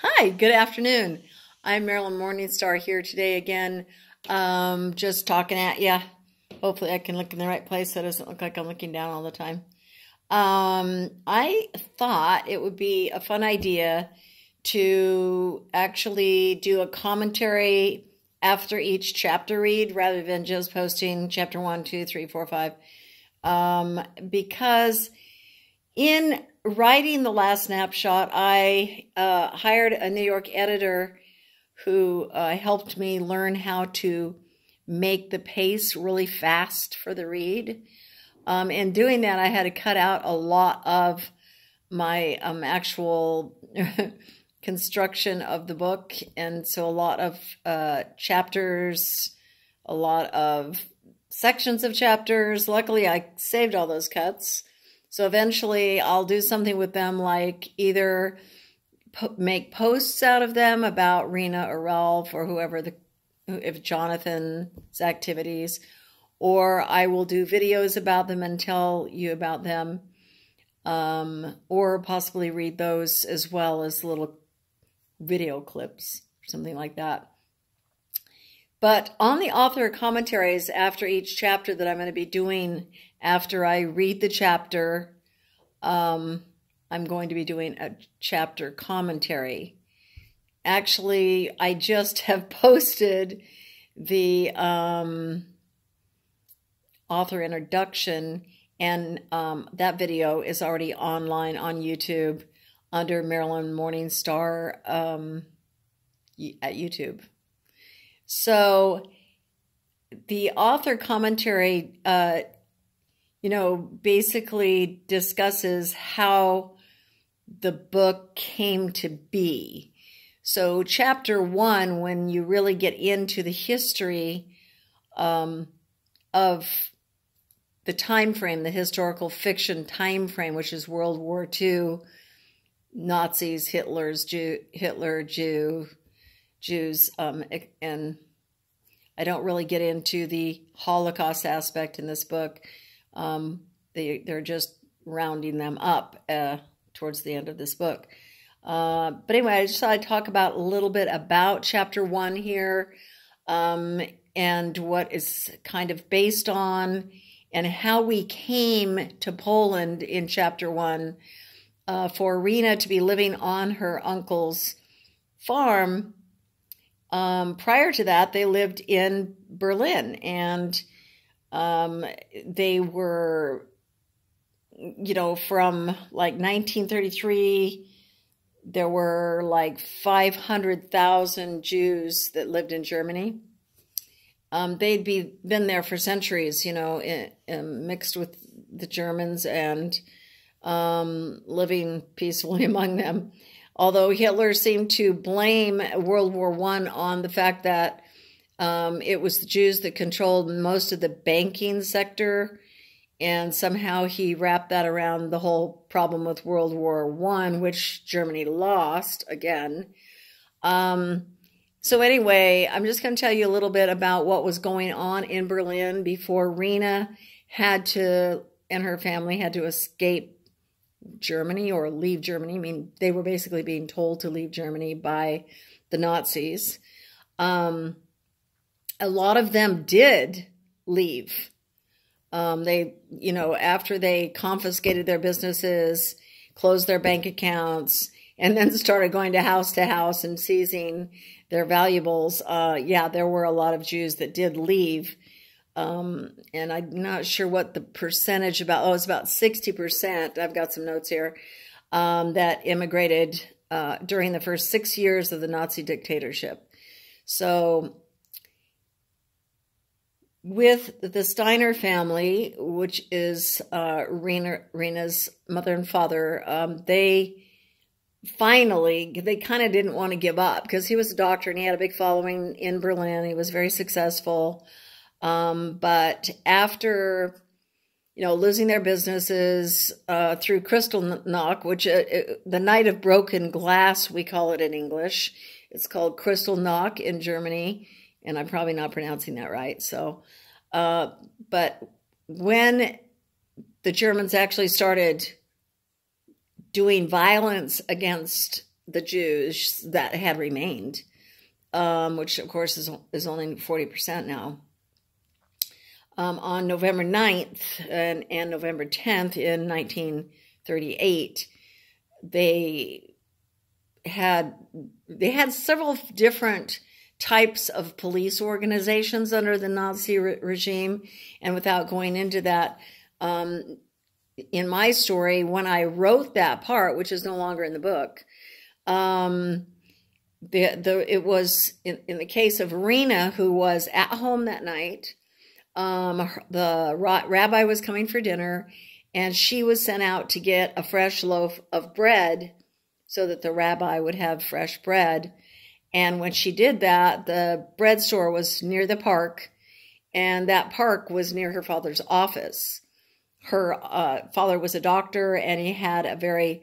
Hi, good afternoon. I'm Marilyn Morningstar here today again, just talking at you. Hopefully I can look in the right place so it doesn't look like I'm looking down all the time. I thought it would be a fun idea to actually do a commentary after each chapter read rather than just posting chapter 1, 2, 3, 4, 5. Because in writing the last snapshot, I hired a New York editor who helped me learn how to make the pace really fast for the read. In doing that, I had to cut out a lot of my actual construction of the book. And so a lot of chapters, a lot of sections of chapters. Luckily, I saved all those cuts. So eventually I'll do something with them, like either make posts out of them about Rena or Ralph or whoever, if Jonathan's activities, or I will do videos about them and tell you about them, or possibly read those as well as little video clips, something like that. But on the author commentaries after each chapter that I'm going to be doing after I read the chapter, I'm going to be doing a chapter commentary. Actually, I just have posted the author introduction, and that video is already online on YouTube under Marilyn Morningstar at YouTube. So the author commentary, basically discusses how the book came to be. So chapter 1, when you really get into the history of the time frame, the historical fiction time frame, which is World War II, Nazis, Hitler, Jews, and I don't really get into the Holocaust aspect in this book. They're just rounding them up towards the end of this book. But anyway, I just thought I'd talk about a little bit about chapter 1 here, and what is kind of based on, and how we came to Poland in chapter 1, for Rena to be living on her uncle's farm. Prior to that, they lived in Berlin, and they were, from like 1933, there were like 500,000 Jews that lived in Germany. They'd been there for centuries, mixed with the Germans and living peacefully among them. Although Hitler seemed to blame World War I on the fact that it was the Jews that controlled most of the banking sector, and somehow he wrapped that around the whole problem with World War I, which Germany lost again. So anyway, I'm just going to tell you a little bit about what was going on in Berlin before Rena and her family had to escape Germany or leave Germany. I mean, they were basically being told to leave Germany by the Nazis. A lot of them did leave. After they confiscated their businesses, closed their bank accounts, and then started going to house and seizing their valuables. There were a lot of Jews that did leave. And I'm not sure what the percentage it's about 60%. I've got some notes here, that immigrated during the first 6 years of the Nazi dictatorship. So with the Steiner family, which is Rena's mother and father, they kind of didn't want to give up, because he was a doctor and he had a big following in Berlin. He was very successful. But after, losing their businesses through Kristallnacht, which the night of broken glass, we call it in English. It's called Kristallnacht in Germany, and I'm probably not pronouncing that right. So, but when the Germans actually started doing violence against the Jews that had remained, which of course is only 40% now. On November 9th and November 10th in 1938, they had several different types of police organizations under the Nazi regime. And without going into that, in my story, when I wrote that part, which is no longer in the book, it was in the case of Rena, who was at home that night. The rabbi was coming for dinner, and she was sent out to get a fresh loaf of bread so that the rabbi would have fresh bread. And when she did that, the bread store was near the park, and that park was near her father's office. Her father was a doctor, and he had a very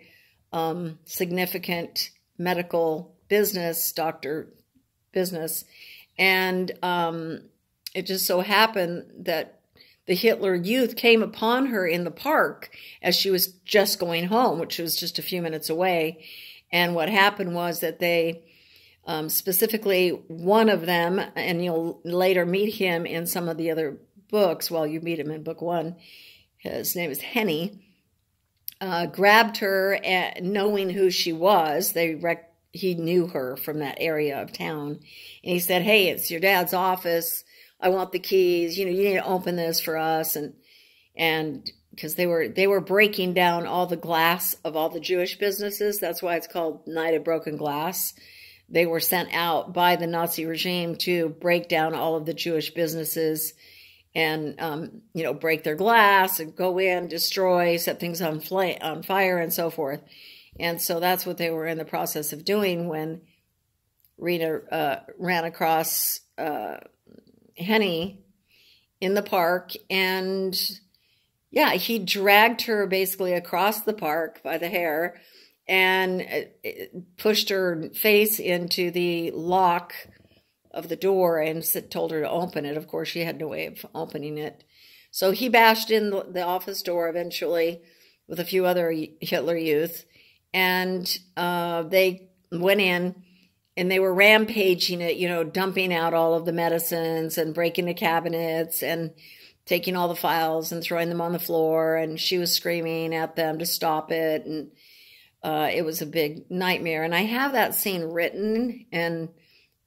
significant medical business, doctor business. And it just so happened that the Hitler Youth came upon her in the park as she was just going home, which was just a few minutes away. And what happened was that they, specifically one of them, and you'll later meet him in some of the other books, well, you meet him in book 1, his name is Henny, grabbed her, knowing who she was. He knew her from that area of town. And he said, "Hey, it's your dad's office. I want the keys. You need to open this for us." And because they were breaking down all the glass of all the Jewish businesses. That's why it's called Night of Broken Glass. They were sent out by the Nazi regime to break down all of the Jewish businesses and, break their glass and go in, destroy, set things on fire and so forth. And so that's what they were in the process of doing when Rena ran across Henny in the park. And yeah, he dragged her basically across the park by the hair and pushed her face into the lock of the door and told her to open it. Of course, she had no way of opening it. So he bashed in the office door eventually with a few other Hitler Youth. And they went in and they were rampaging it, dumping out all of the medicines and breaking the cabinets and taking all the files and throwing them on the floor. And she was screaming at them to stop it. And it was a big nightmare. And I have that scene written, and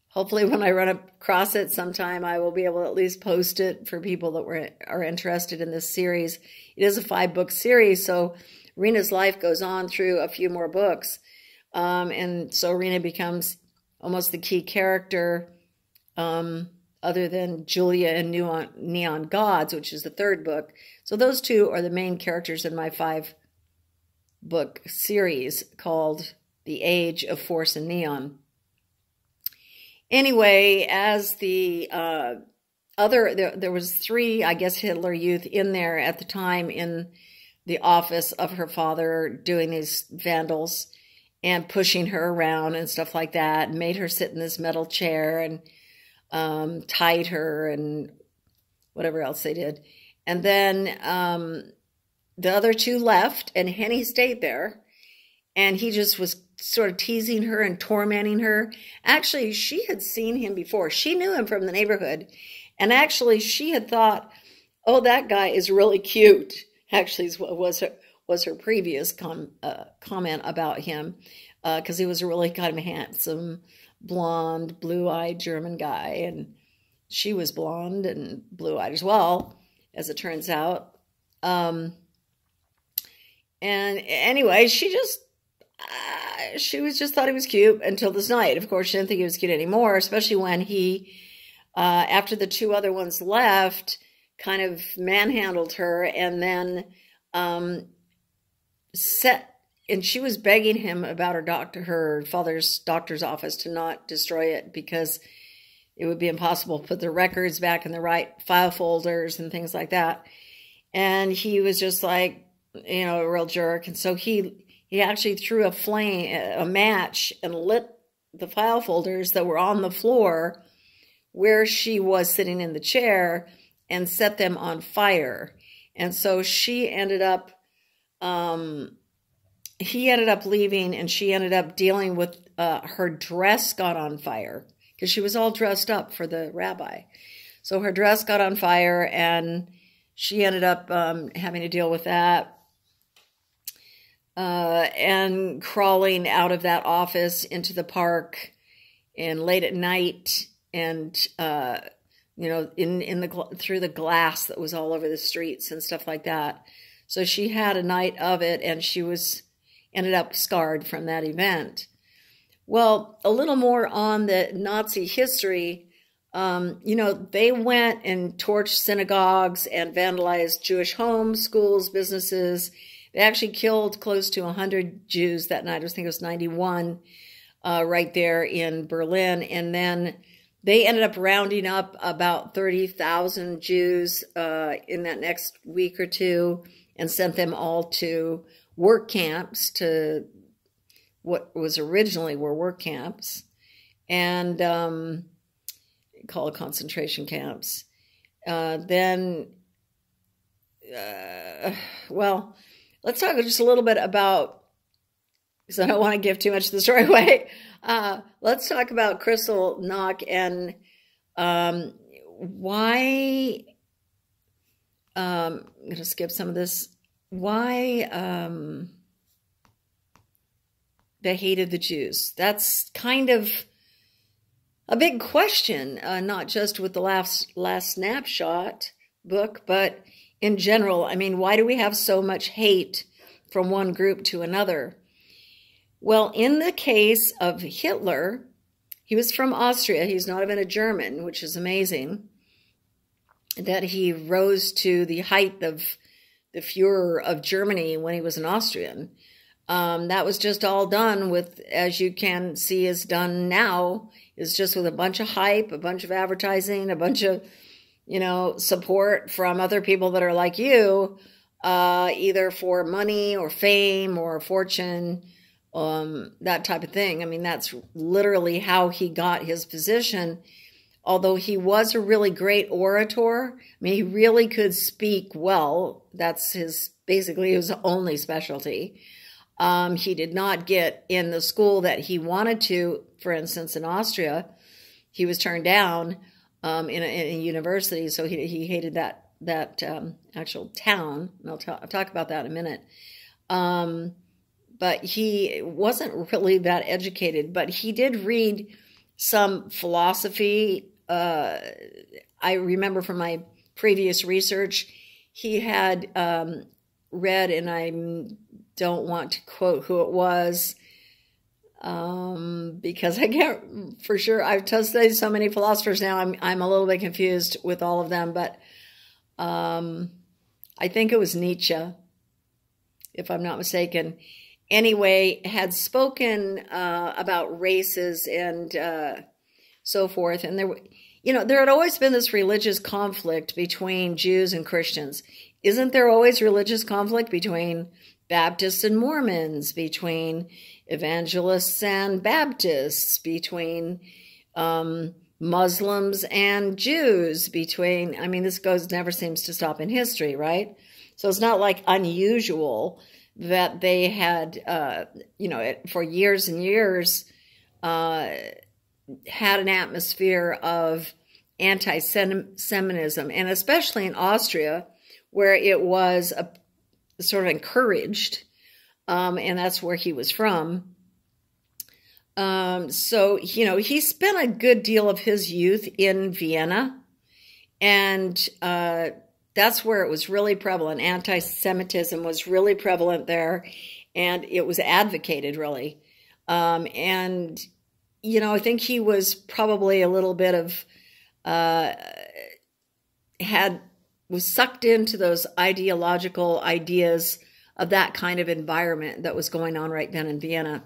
hopefully when I run across it sometime, I will be able to at least post it for people that are interested in this series. It is a 5-book series, so Rena's life goes on through a few more books. And so Rena becomes almost the key character, other than Julia and Neon Gods, which is the 3rd book. So those two are the main characters in my 5-book series called The Age of Force and Neon. Anyway, as the there was 3, I guess, Hitler Youth in there at the time in the office of her father doing these vandals and pushing her around and stuff like that, and made her sit in this metal chair and tied her and whatever else they did. And then the other 2 left, and Henny stayed there, and he just was sort of teasing her and tormenting her. Actually, she had seen him before. She knew him from the neighborhood, and actually she had thought, "Oh, that guy is really cute." Actually, was her previous comment about him, because he was a really kind of handsome, blonde, blue-eyed German guy, and she was blonde and blue-eyed as well, as it turns out. And anyway, she thought he was cute until this night. Of course, she didn't think he was cute anymore, especially when he, after the 2 other ones left, kind of manhandled her and then and she was begging him about her father's doctor's office to not destroy it because it would be impossible to put the records back in the right file folders and things like that. And he was just like, a real jerk. And so he actually threw a match and lit the file folders that were on the floor where she was sitting in the chair and set them on fire. And so she ended up he ended up leaving, and she ended up dealing with her dress got on fire because she was all dressed up for the rabbi. So her dress got on fire, and she ended up having to deal with that. And crawling out of that office into the park and late at night, and through the glass that was all over the streets and stuff like that. So she had a night of it, and she ended up scarred from that event. Well, a little more on the Nazi history. They went and torched synagogues and vandalized Jewish homes, schools, businesses. They actually killed close to 100 Jews that night. I think it was 91 right there in Berlin. And then they ended up rounding up about 30,000 Jews in that next week or two and sent them all to work camps, to what was originally were work camps, and called concentration camps. Let's talk just a little bit about, because I don't want to give too much of the story away. Let's talk about Kristall Knock and why, I'm going to skip some of this, why they hated the Jews. That's kind of a big question, not just with the last Snapshot book, but in general. I mean, why do we have so much hate from one group to another? Well, in the case of Hitler, he was from Austria. He's not even a German, which is amazing, that he rose to the height of the Führer of Germany when he was an Austrian. That was just all done with, as you can see is done now, is just with a bunch of hype, a bunch of advertising, a bunch of, support from other people that are like you, either for money or fame or fortune, that type of thing. I mean, that's literally how he got his position. Although he was a really great orator, I mean, he really could speak well. That's basically his only specialty. He did not get in the school that he wanted to. For instance, in Austria, he was turned down in a university, so he hated that actual town. And I'll talk about that in a minute. But he wasn't really that educated, but he did read some philosophy. I remember from my previous research, he had read, and I don't want to quote who it was, because I can't for sure. I've studied so many philosophers now, I'm a little bit confused with all of them, but I think it was Nietzsche, if I'm not mistaken. Anyway, had spoken about races and so forth, and there had always been this religious conflict between Jews and Christians. Isn't there always religious conflict between Baptists and Mormons, between evangelists and Baptists, between Muslims and Jews, this never seems to stop in history, right? So it's not like unusual that they had, for years and years, had an atmosphere of anti-Semitism, and especially in Austria, where it was sort of encouraged, and that's where he was from. So, he spent a good deal of his youth in Vienna, and that's where it was really prevalent. Anti-Semitism was really prevalent there, and it was advocated, really. And, I think he was probably a little bit of, was sucked into those ideological ideas of that kind of environment that was going on right then in Vienna.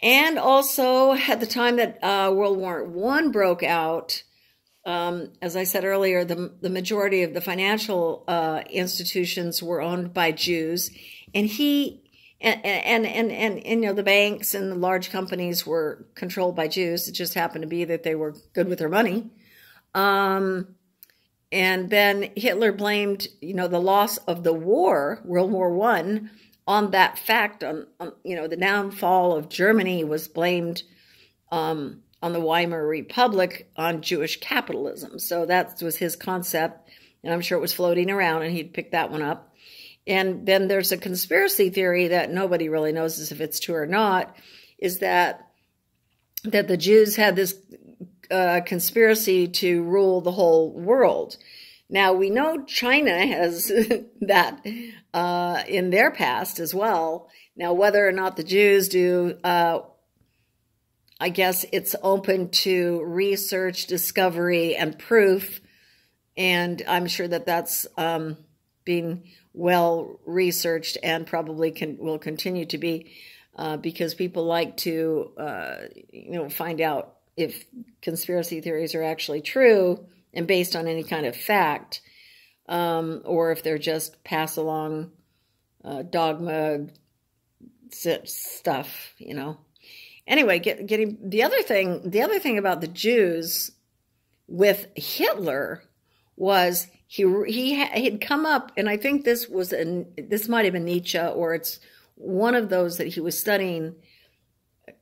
And also, at the time that World War I broke out, as I said earlier, the majority of the financial institutions were owned by Jews, and the banks and the large companies were controlled by Jews. It just happened to be that they were good with their money. And then Hitler blamed, the loss of the war, World War I, on that fact, on the downfall of Germany was blamed on the Weimar Republic on Jewish capitalism. So that was his concept, and I'm sure it was floating around, and he'd picked that one up. And then there's a conspiracy theory that nobody really knows if it's true or not, is that the Jews had this conspiracy to rule the whole world. Now, we know China has that in their past as well. Now, whether or not the Jews do, I guess it's open to research, discovery, and proof. And I'm sure that that's being well researched and probably will continue to be, because people like to, find out if conspiracy theories are actually true and based on any kind of fact, or if they're just pass along dogma stuff, Anyway, getting the other thing about the Jews with Hitler was he had come up, and I think this might have been Nietzsche, or it's one of those that he was studying,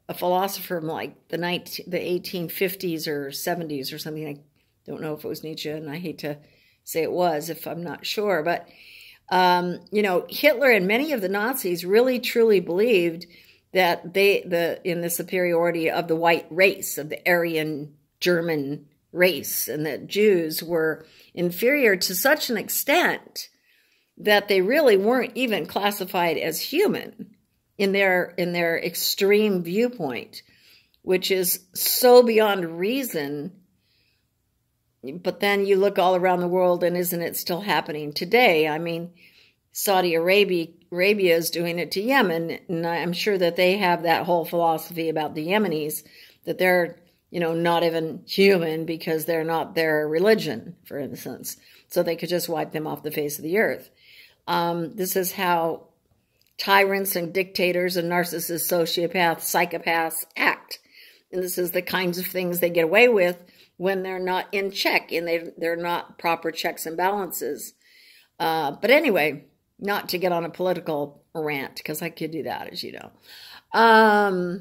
a philosopher from like the 1850s or 70s or something. I don't know if it was Nietzsche, and I hate to say it was if I'm not sure, but Hitler and many of the Nazis really truly believed that in the superiority of the white race, of the Aryan German race, and that Jews were inferior to such an extent that they really weren't even classified as human in their extreme viewpoint, which is so beyond reason. But then you look all around the world, and isn't it still happening today? I mean, Saudi Arabia is doing it to Yemen, and I'm sure that they have that whole philosophy about the Yemenis, that they're not even human because they're not their religion, for instance. So they could just wipe them off the face of the earth. This is how tyrants and dictators and narcissists, sociopaths, psychopaths act. And this is the kinds of things they get away with when they're not in check and they're not proper checks and balances. But anyway, not to get on a political rant, because I could do that, as you know.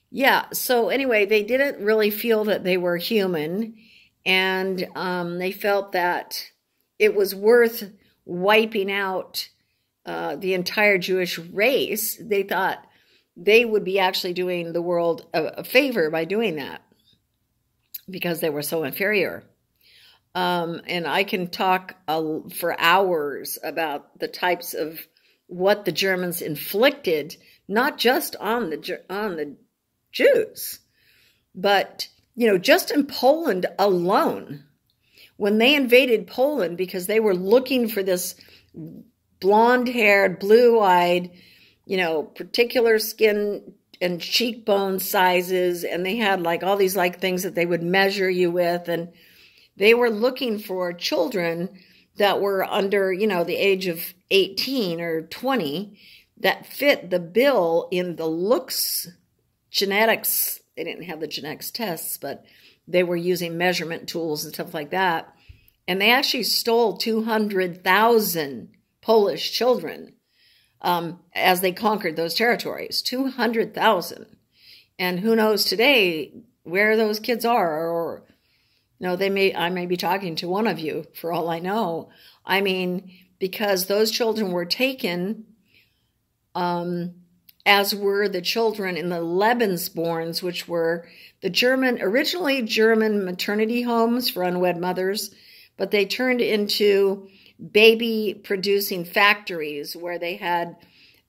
Yeah, so anyway, they didn't really feel that they were human, and they felt that it was worth wiping out the entire Jewish race. They thought they would be actually doing the world a favor by doing that, because they were so inferior. And I can talk for hours about the types of what the Germans inflicted, not just on the Jews, but, just in Poland alone, when they invaded Poland, because they were looking for this blonde-haired, blue-eyed, particular skin and cheekbone sizes, and they had like all these like things that they would measure you with, and they were looking for children that were under, the age of 18 or 20 that fit the bill in the looks genetics. They didn't have the genetics tests, but they were using measurement tools and stuff like that. And they actually stole 200,000 Polish children as they conquered those territories. 200,000. And who knows today where those kids are, or I may be talking to one of you for all I know. I mean, because those children were taken, as were the children in the Lebensborns, which were originally German maternity homes for unwed mothers, but they turned into baby-producing factories where they had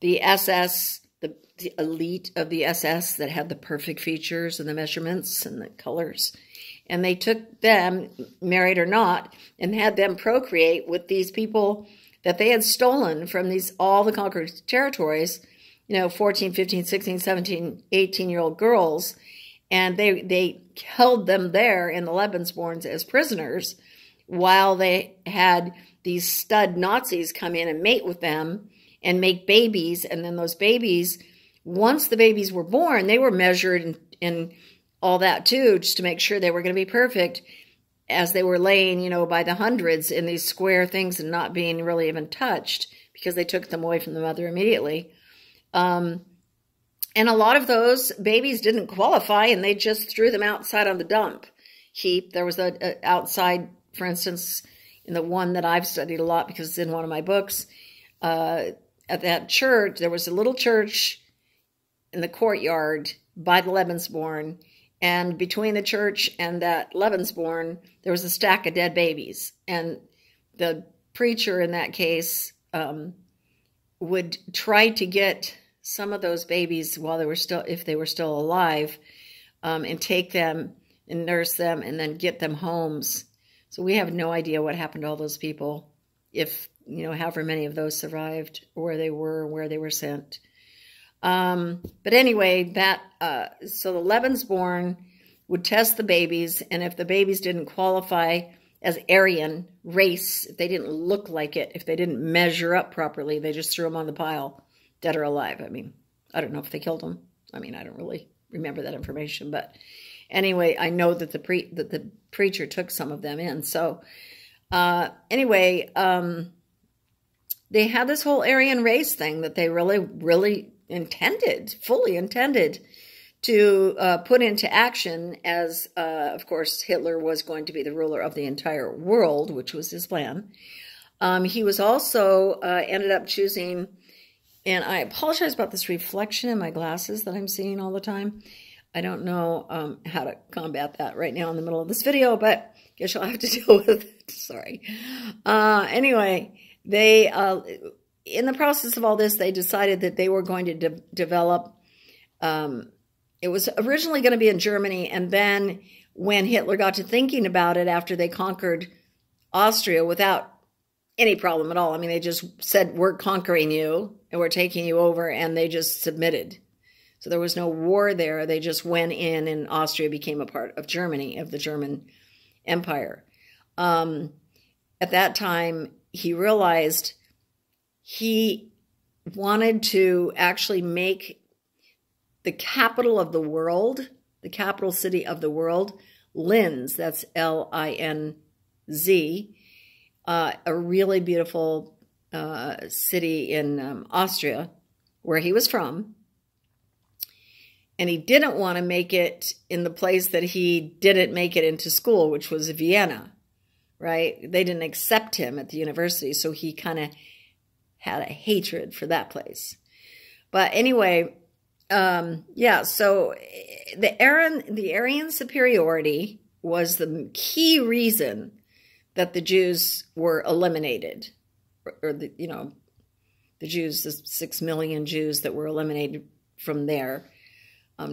the SS, the elite of the SS that had the perfect features and the measurements and the colors. And they took them, married or not, and had them procreate with these people that they had stolen from all the conquered territories, 14, 15, 16, 17, 18-year-old girls. And they held them there in the Lebensborns as prisoners while they had these stud Nazis come in and mate with them and make babies. And then those babies, once the babies were born, they were measured and all that too, just to make sure they were going to be perfect as they were laying, by the hundreds in these square things and not being really even touched because they took them away from the mother immediately. And a lot of those babies didn't qualify, and they just threw them outside on the dump heap. There was a outside, for instance, in the one that I've studied a lot because it's in one of my books, at that church, there was a little church in the courtyard by the Lebensborn, and between the church and that Lebensborn, there was a stack of dead babies. And the preacher in that case would try to get some of those babies while they were still, if they were still alive, and take them and nurse them and then get them homes. So we have no idea what happened to all those people, if, you know, however many of those survived, or where they were sent. But anyway, so the Lebensborn would test the babies, and if the babies didn't qualify as Aryan race, if they didn't look like it, if they didn't measure up properly, they just threw them on the pile, dead or alive. I mean, I don't know if they killed them. I mean, I don't really remember that information, but anyway, I know that the preacher took some of them in. So anyway, they had this whole Aryan race thing that they really fully intended to put into action as, of course, Hitler was going to be the ruler of the entire world, which was his plan. He was also ended up choosing, and I apologize about this reflection in my glasses that I'm seeing all the time. I don't know how to combat that right now in the middle of this video, but I guess you'll have to deal with it. Sorry. Anyway, they, in the process of all this, they decided that they were going to develop, it was originally going to be in Germany, and then when Hitler got to thinking about it after they conquered Austria without any problem at all, I mean, they just said, we're conquering you, and we're taking you over, and they just submitted. So there was no war there. They just went in, and Austria became a part of Germany, of the German Empire. At that time, he realized he wanted to actually make the capital of the world, the capital city of the world, Linz, that's L-I-N-Z, a really beautiful city in Austria, where he was from. And he didn't want to make it in the place that he didn't make it into school, which was Vienna, right? They didn't accept him at the university, so he kind of had a hatred for that place. But anyway, yeah, so the Aryan superiority was the key reason that the Jews were eliminated, or the, you know, the Jews, the 6 million Jews that were eliminated from there.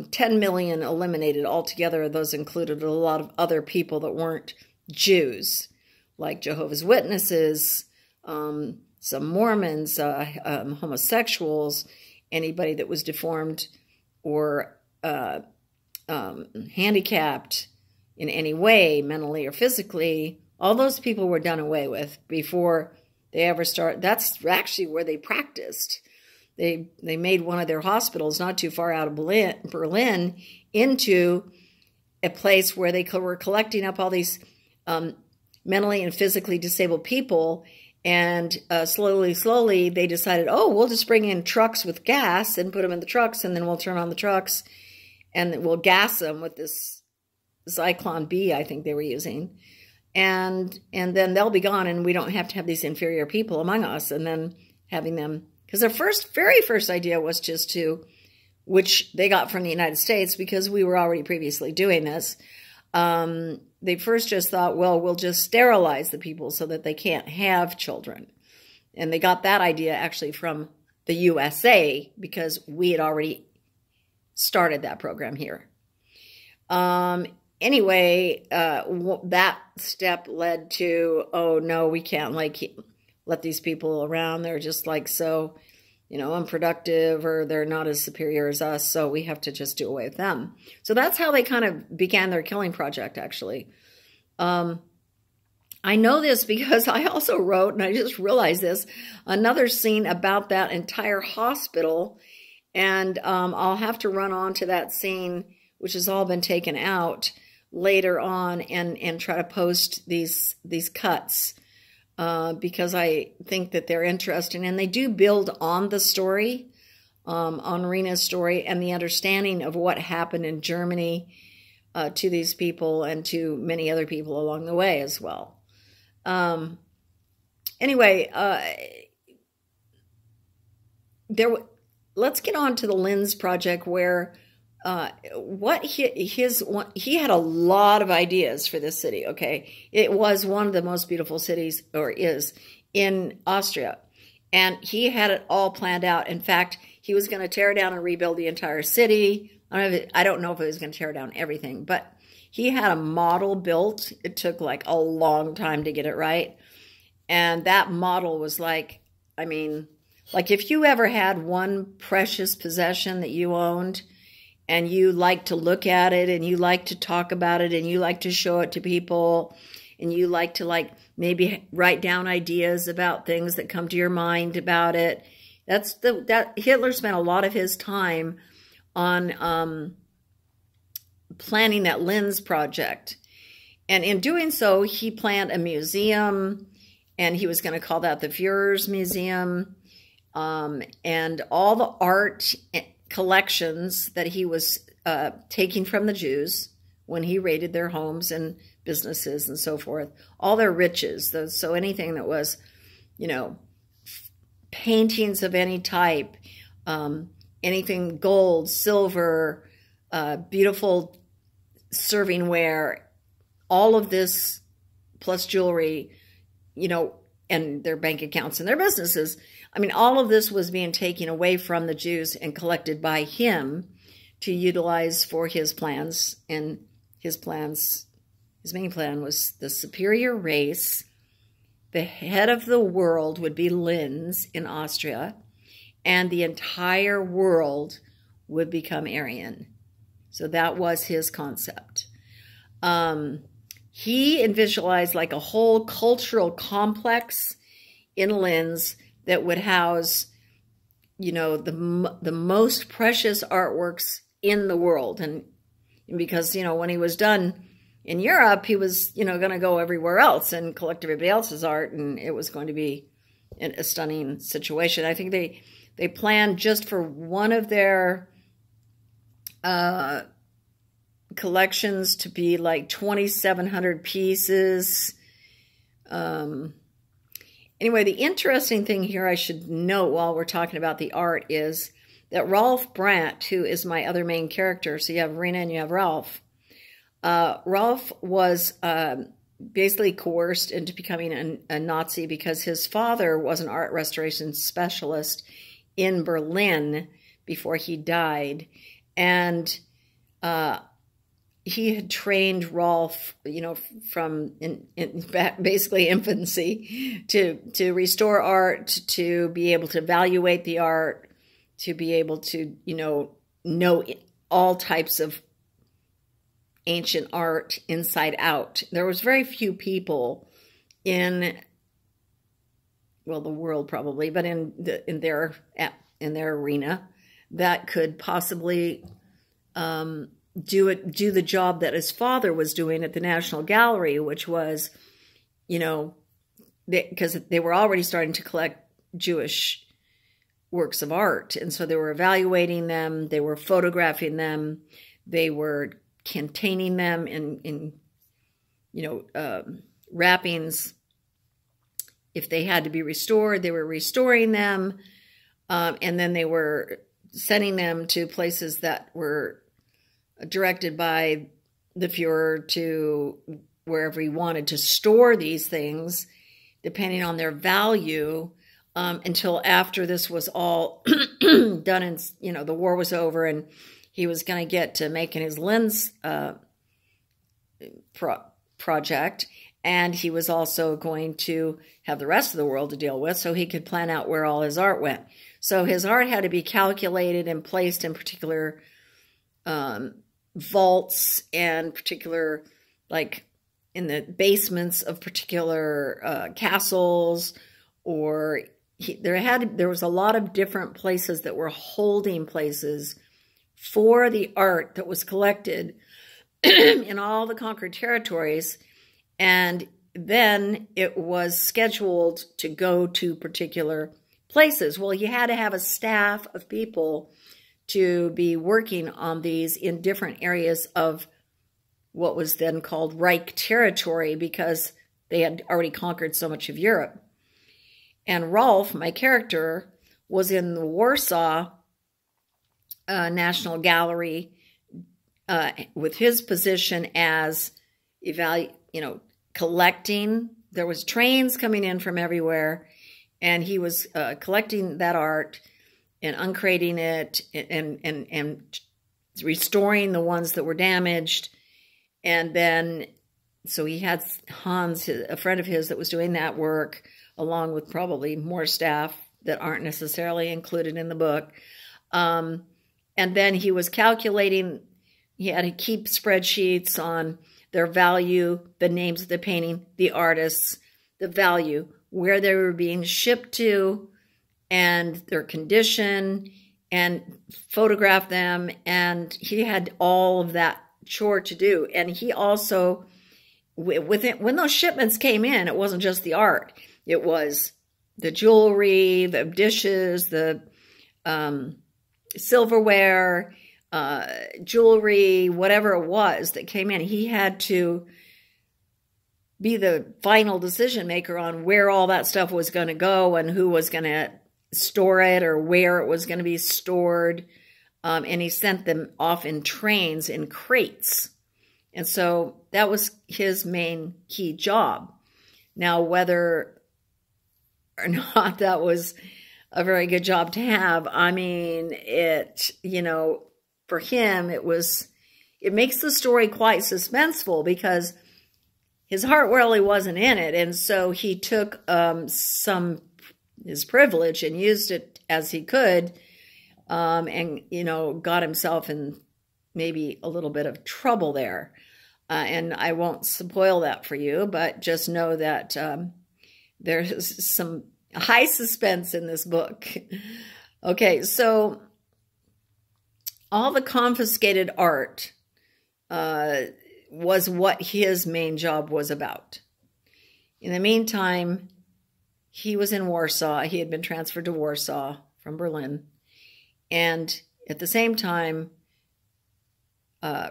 10 million eliminated altogether. Those included a lot of other people that weren't Jews, like Jehovah's Witnesses, some Mormons, homosexuals, anybody that was deformed or handicapped in any way, mentally or physically. All those people were done away with before they ever started. That's actually where they practiced. They made one of their hospitals not too far out of Berlin into a place where they were collecting up all these mentally and physically disabled people. And slowly they decided, oh, we'll just bring in trucks with gas and put them in the trucks, and then we'll turn on the trucks and we'll gas them with this Zyklon B, I think they were using. And then they'll be gone, and we don't have to have these inferior people among us. And then having them, because their very first idea was just to, which they got from the United States because we were already previously doing this. They first just thought, well, we'll just sterilize the people so that they can't have children. And they got that idea actually from the USA because we had already started that program here. Anyway, that step led to, oh, no, we can't let these people around. They're just so, unproductive, or they're not as superior as us, so we have to just do away with them. So that's how they kind of began their killing project, actually. I know this because I also wrote, and I just realized this, another scene about that entire hospital, and I'll have to run on to that scene, which has all been taken out later on, and try to post these cuts because I think that they're interesting, and they do build on the story, on Rena's story, and the understanding of what happened in Germany to these people and to many other people along the way as well. Anyway, let's get on to the Linz project, where he had a lot of ideas for this city. Okay, it was one of the most beautiful cities, or is, in Austria, and he had it all planned out. In fact, he was going to tear down and rebuild the entire city. I don't know if he was going to tear down everything, but he had a model built. It took like a long time to get it right, and that model was like, I mean, like if you ever had one precious possession that you owned, and you like to look at it, and you like to talk about it, and you like to show it to people, and you like to maybe write down ideas about things that come to your mind about it. That Hitler spent a lot of his time on planning that Linz project. And in doing so, he planned a museum, and he was going to call that the Führer's Museum, and all the art collections that he was taking from the Jews when he raided their homes and businesses and so forth, all their riches. So anything that was, paintings of any type, anything gold, silver, beautiful servingware, all of this plus jewelry, and their bank accounts and their businesses. I mean, all of this was being taken away from the Jews and collected by him to utilize for his plans. And his main plan was the superior race. The head of the world would be Linz in Austria, and the entire world would become Aryan. So that was his concept. He visualized like a whole cultural complex in Linz that would house, the most precious artworks in the world. And because, when he was done in Europe, he was, going to go everywhere else and collect everybody else's art. And it was going to be a stunning situation. I think they planned just for one of their collections to be like 2,700 pieces. Anyway, the interesting thing here I should note while we're talking about the art is that Rolf Brandt, who is my other main character, so you have Rena and you have Rolf. Rolf was basically coerced into becoming a Nazi because his father was an art restoration specialist in Berlin before he died. And he had trained Rolf, from basically infancy to restore art, to be able to evaluate the art, to be able to, know all types of ancient art inside out. There was very few people in, the world probably, but in their arena that could possibly do the job that his father was doing at the National Gallery, which was, because they were already starting to collect Jewish works of art. And so they were evaluating them, they were photographing them, they were containing them in wrappings. If they had to be restored, they were restoring them. And then they were sending them to places that were directed by the Fuhrer to wherever he wanted to store these things, depending on their value, until after this was all done and, the war was over and he was going to get to making his Linz project. And he was also going to have the rest of the world to deal with so he could plan out where all his art went. So his art had to be calculated and placed in particular vaults and particular, like in the basements of particular castles, or there was a lot of different places that were holding places for the art that was collected in all the conquered territories. And then it was scheduled to go to particular places. Well, he had to have a staff of people to be working on these in different areas of what was then called Reich territory, because they had already conquered so much of Europe. And Rolf, my character, was in the Warsaw National Gallery with his position as collecting. There was trains coming in from everywhere, and he was collecting that art and uncrating it and restoring the ones that were damaged. And then, so he had Hans, a friend of his, that was doing that work, along with probably more staff that aren't necessarily included in the book. And then he was calculating, he had to keep spreadsheets on their value, the names of the painting, the artists, the value, where they were being shipped to, and their condition, and photograph them. And he had all of that chore to do. And he also, when those shipments came in, it wasn't just the art. It was the jewelry, the dishes, the silverware, jewelry, whatever it was that came in. He had to be the final decision maker on where all that stuff was going to go and who was going to store it or where it was going to be stored. And he sent them off in trains, in crates. And so that was his main key job. Now, whether or not that was a very good job to have, I mean, for him, it makes the story quite suspenseful, because his heart really wasn't in it. And so he took his privilege and used it as he could, and, got himself in maybe a little bit of trouble there. And I won't spoil that for you, but just know that there's some high suspense in this book. Okay, so all the confiscated art was what his main job was about. In the meantime, he was in Warsaw. He had been transferred to Warsaw from Berlin. And at the same time,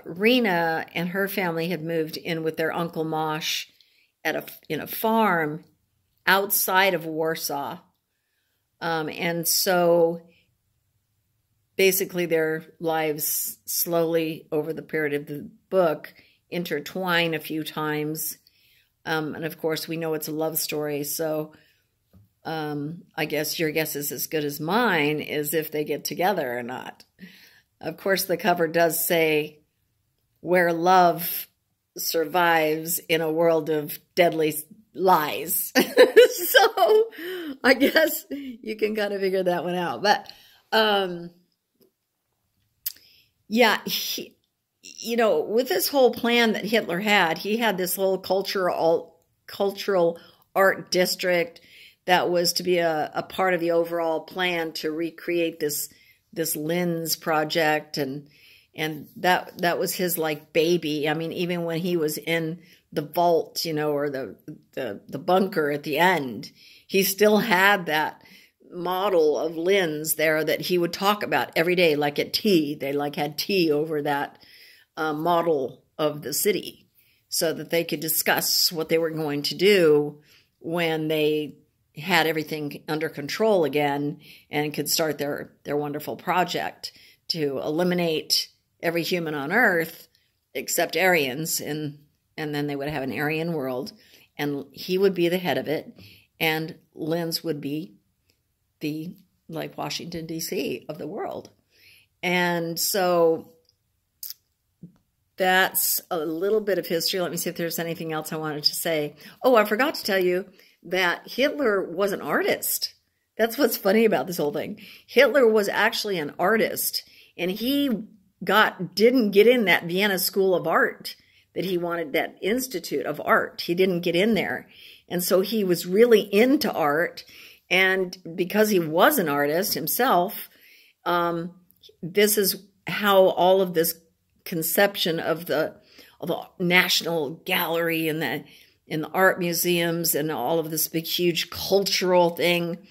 Rena and her family had moved in with their Uncle Mosh in a farm outside of Warsaw. And so basically their lives slowly over the period of the book intertwine a few times. And of course, we know it's a love story. So I guess your guess is as good as mine, is if they get together or not. Of course, the cover does say, where love survives in a world of deadly lies. So I guess you can kind of figure that one out. But yeah, with this whole plan that Hitler had, he had this whole cultural art district that was to be a part of the overall plan to recreate this lens project, and that was his baby. I mean, even when he was in the vault, or the bunker at the end, he still had that model of lens there that he would talk about every day, like at tea. They had tea over that model of the city, so that they could discuss what they were going to do when they had everything under control again and could start their wonderful project to eliminate every human on Earth except Aryans, and then they would have an Aryan world, and he would be the head of it, and Linz would be the Washington, D.C. of the world. And so that's a little bit of history. Let me see if there's anything else I wanted to say. Oh, I forgot to tell you that Hitler was an artist. That's what's funny about this whole thing. Hitler was actually an artist, and he didn't get in that Vienna School of Art that he wanted, that Institute of Art. He didn't get in there. And so he was really into art. And because he was an artist himself, this is how all of this conception of the National Gallery and in the art museums and all of this big, huge cultural thing.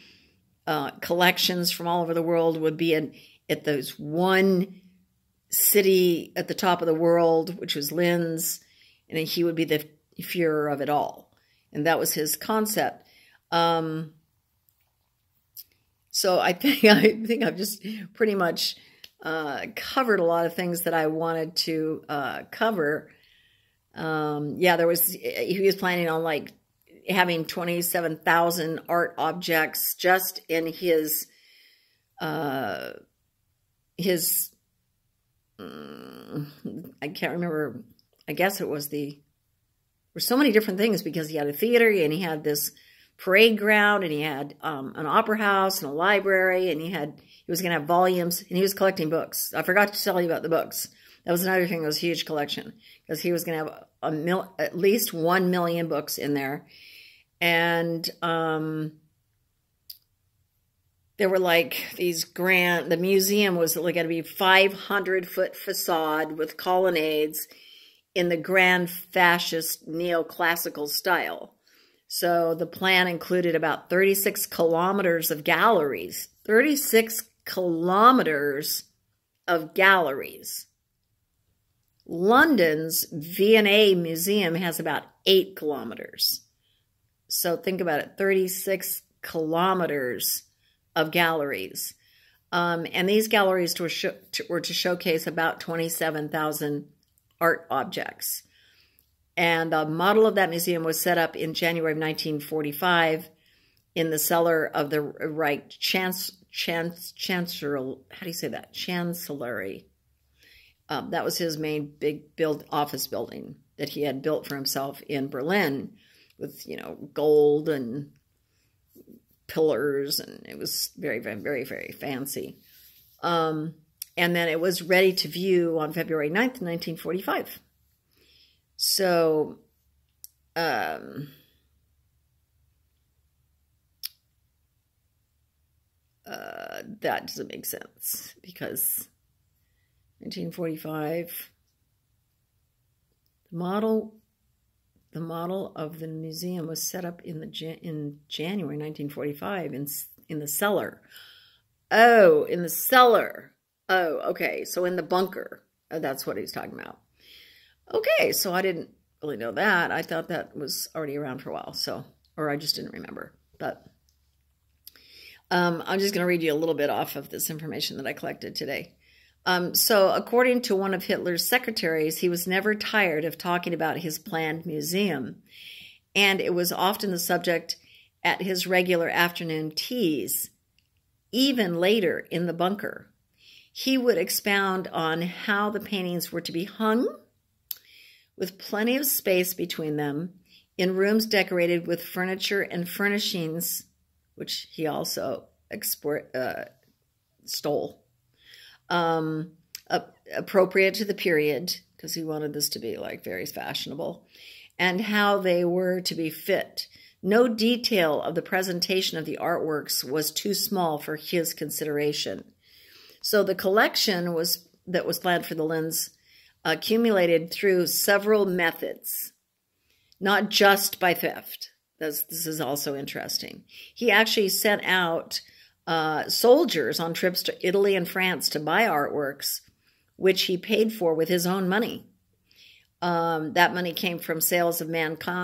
Collections from all over the world would be at those one city at the top of the world, which was Linz, and he would be the Führer of it all. And that was his concept. So I think I've just pretty much covered a lot of things that I wanted to cover. Yeah, he was planning on like having 27,000 art objects just in his I can't remember. I guess it was there were so many different things because he had a theater and he had this parade ground and he had an opera house and a library and he was going to have volumes and he was collecting books. I forgot to tell you about the books. That was another thing. It was a huge collection because he was going to have at least 1 million books in there. And there were like the museum was going to be 500-foot facade with colonnades in the grand fascist neoclassical style. So the plan included about 36 kilometers of galleries. 36 kilometers of galleries. London's V&A Museum has about 8 kilometers. So think about it, 36 kilometers of galleries. And these galleries were to showcase about 27,000 art objects. And the model of that museum was set up in January of 1945 in the cellar of the Reich Chancellery. How do you say that? Chancellery. That was his main big office building that he had built for himself in Berlin with, gold and pillars, and it was very, very, very, very fancy. And then it was ready to view on February 9th, 1945. So, that doesn't make sense because 1945, the model of the museum was set up in January 1945 in the cellar. Oh, in the cellar. Oh, okay. So in the bunker. Oh, that's what he's talking about. Okay, so I didn't really know that. I thought that was already around for a while, or I just didn't remember. But I'm just going to read you a little bit off of this information that I collected today. So according to one of Hitler's secretaries, he was never tired of talking about his planned museum, and it was often the subject at his regular afternoon teas, even later in the bunker. He would expound on how the paintings were to be hung, with plenty of space between them, in rooms decorated with furniture and furnishings, which he also stole, appropriate to the period, because he wanted this to be like very fashionable, and how they were to be fit. No detail of the presentation of the artworks was too small for his consideration. So the collection that was planned for the Linz accumulated through several methods, not just by theft. This is also interesting. He actually sent out soldiers on trips to Italy and France to buy artworks, which he paid for with his own money. That money came from sales of mankind.